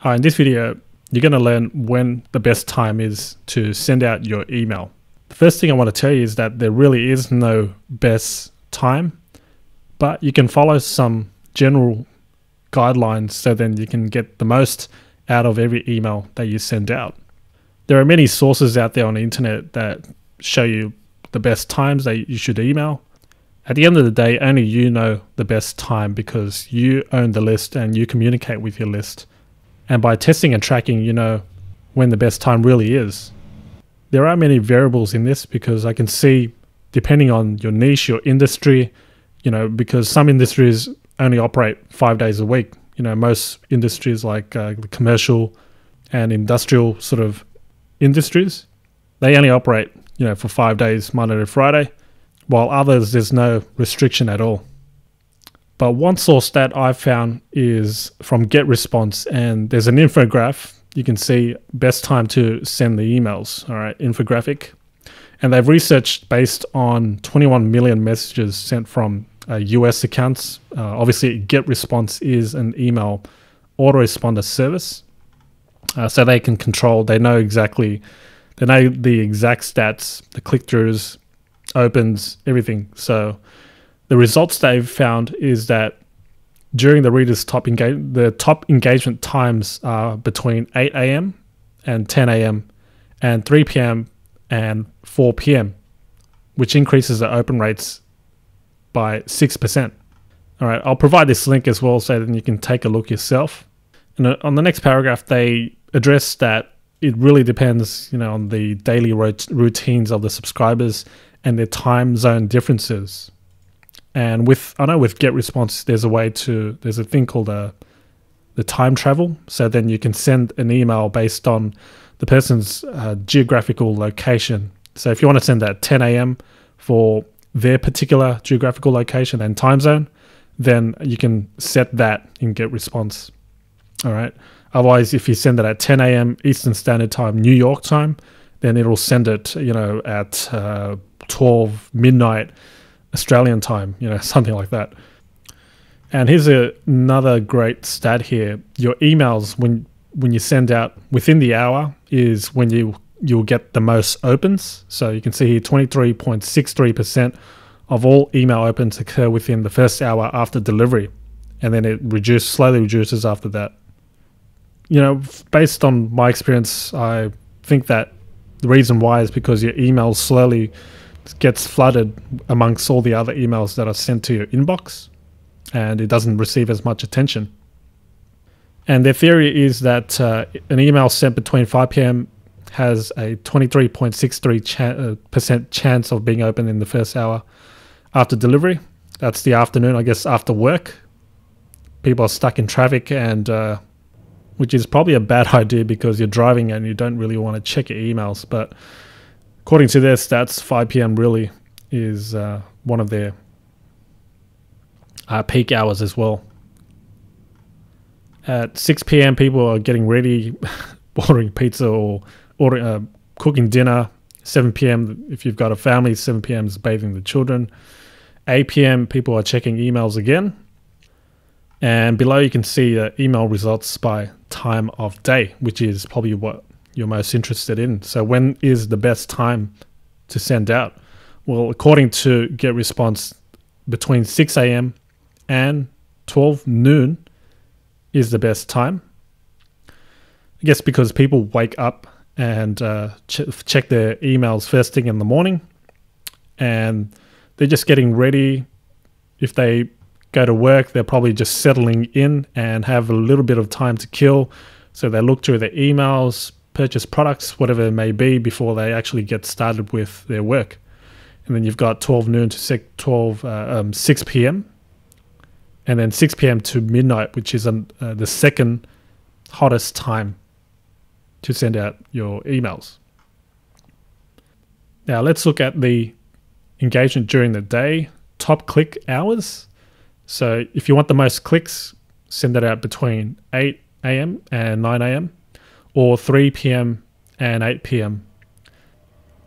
In this video, you're going to learn when the best time is to send out your email. The first thing I want to tell you is that there really is no best time, but you can follow some general guidelines so then you can get the most out of every email that you send out. There are many sources out there on the internet that show you the best times that you should email. At the end of the day, only you know the best time because you own the list and you communicate with your list. And by testing and tracking, you know when the best time really is. There are many variables in this because I can see, depending on your niche, your industry, because some industries only operate 5 days a week. Most industries like the commercial and industrial sort of industries, they only operate, for 5 days, Monday to Friday, while others, there's no restriction at all. But one source that I've found is from GetResponse, and there's an infograph. You can see best time to send the emails, all right, infographic. And they've researched based on 21 million messages sent from US accounts. Obviously, GetResponse is an email autoresponder service. So they can control, they know the exact stats, the click-throughs, opens, everything. So the results they've found is that during the reader's top engagement times are between 8 a.m. and 10 a.m. and 3 p.m. and 4 p.m., which increases the open rates by 6%. All right, I'll provide this link as well so that you can take a look yourself. And on the next paragraph, they address that it really depends, on the daily routines of the subscribers and their time zone differences. And I know with GetResponse, there's a thing called the time travel. So then you can send an email based on the person's geographical location. So if you want to send at 10 a.m. for their particular geographical location and time zone, then you can set that in GetResponse. All right. Otherwise, if you send it at 10 a.m. Eastern Standard Time, New York time, then it'll send it, at 12 midnight Australian time, something like that. And here's another great stat here. Your emails, when you send out within the hour, is when you'll get the most opens. So you can see here 23.63% of all email opens occur within the first hour after delivery. And then it slowly reduces after that. Based on my experience, I think that the reason why is because your email slowly gets flooded amongst all the other emails that are sent to your inbox, and it doesn't receive as much attention. And their theory is that an email sent between 5 p.m. has a 23.63% chance of being opened in the first hour after delivery. That's the afternoon, I guess, after work. People are stuck in traffic, and which is probably a bad idea because you're driving and you don't really want to check your emails. But according to their stats, 5 p.m. really is one of their peak hours as well. At 6 p.m., people are getting ready, ordering pizza or cooking dinner. 7 p.m., if you've got a family, 7 p.m. is bathing the children. 8 p.m., people are checking emails again. And below you can see email results by time of day, which is probably what you're most interested in. So when is the best time to send out? Well, according to GetResponse, between 6 a.m. and 12 noon is the best time. I guess because people wake up and check their emails first thing in the morning, and they're just getting ready. If they go to work, they're probably just settling in and have a little bit of time to kill. So they look through their emails, purchase products, whatever it may be, before they actually get started with their work. And then you've got 12 noon to 6 p.m. and then 6 p.m. to midnight, which is the second hottest time to send out your emails. Now let's look at the engagement during the day, top click hours. So if you want the most clicks, send that out between 8 a.m. and 9 a.m. or 3 p.m. and 8 p.m.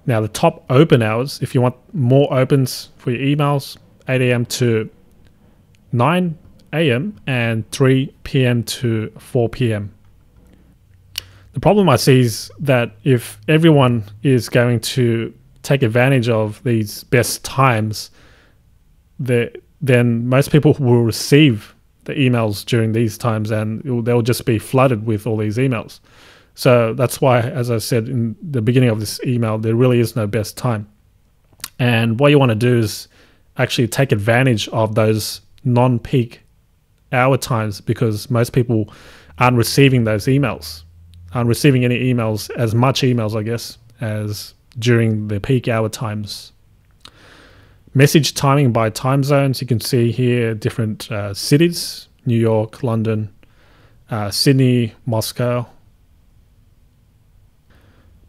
Now the top open hours, if you want more opens for your emails, 8 a.m. to 9 a.m. and 3 p.m. to 4 p.m. The problem I see is that if everyone is going to take advantage of these best times, then most people will receive the emails during these times, and they'll just be flooded with all these emails. So that's why, as I said in the beginning of this email, there really is no best time. And what you want to do is actually take advantage of those non-peak hour times, because most people aren't receiving those emails, aren't receiving any emails, as much emails, I guess, as during the peak hour times. Message timing by time zones. You can see here different cities: New York, London, Sydney, Moscow.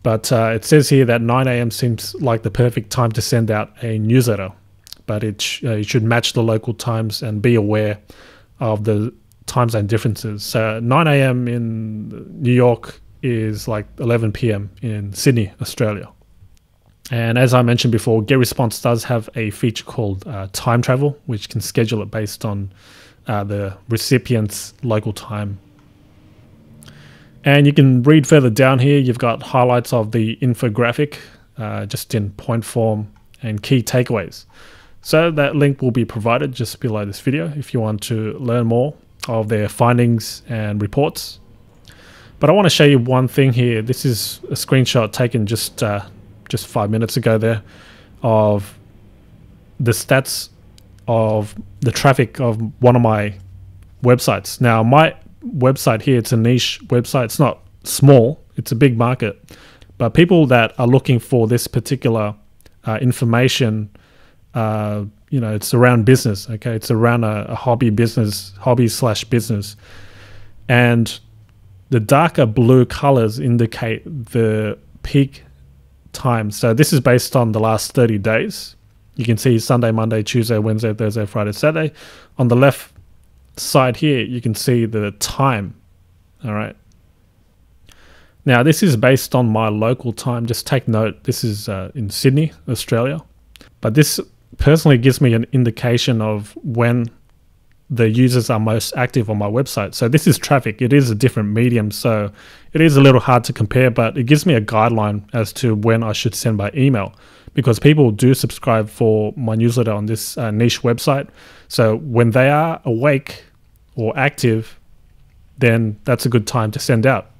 But it says here that 9 a.m. seems like the perfect time to send out a newsletter, but it should match the local times and be aware of the time zone differences. So 9 a.m. in New York is like 11 p.m. in Sydney, Australia. And as I mentioned before, GetResponse does have a feature called time travel, which can schedule it based on the recipient's local time. And you can read further down here. You've got highlights of the infographic, just in point form, and key takeaways. So that link will be provided just below this video if you want to learn more of their findings and reports. But I want to show you one thing here. This is a screenshot taken just 5 minutes ago there of the stats of the traffic of one of my websites. Now, my website here, it's a niche website. It's not small, it's a big market, but people that are looking for this particular information, it's around business. Okay, it's around a hobby slash business, and the darker blue colors indicate the peak time. So this is based on the last 30 days. You can see Sunday, Monday, Tuesday, Wednesday, Thursday, Friday, Saturday. On the left side here, you can see the time. All right. Now, this is based on my local time. Just take note, this is in Sydney, Australia. But this personally gives me an indication of when the users are most active on my website. So this is traffic. It is a different medium, so it is a little hard to compare, but it gives me a guideline as to when I should send by email, because people do subscribe for my newsletter on this niche website. So when they are awake or active, then that's a good time to send out.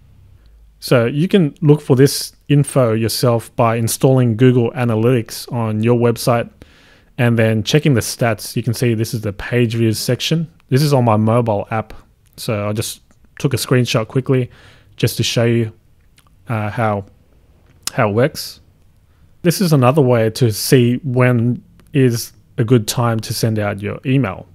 So you can look for this info yourself by installing Google Analytics on your website and then checking the stats. You can see this is the page views section. This is on my mobile app. So I just took a screenshot quickly just to show you how it works. This is another way to see when is a good time to send out your email.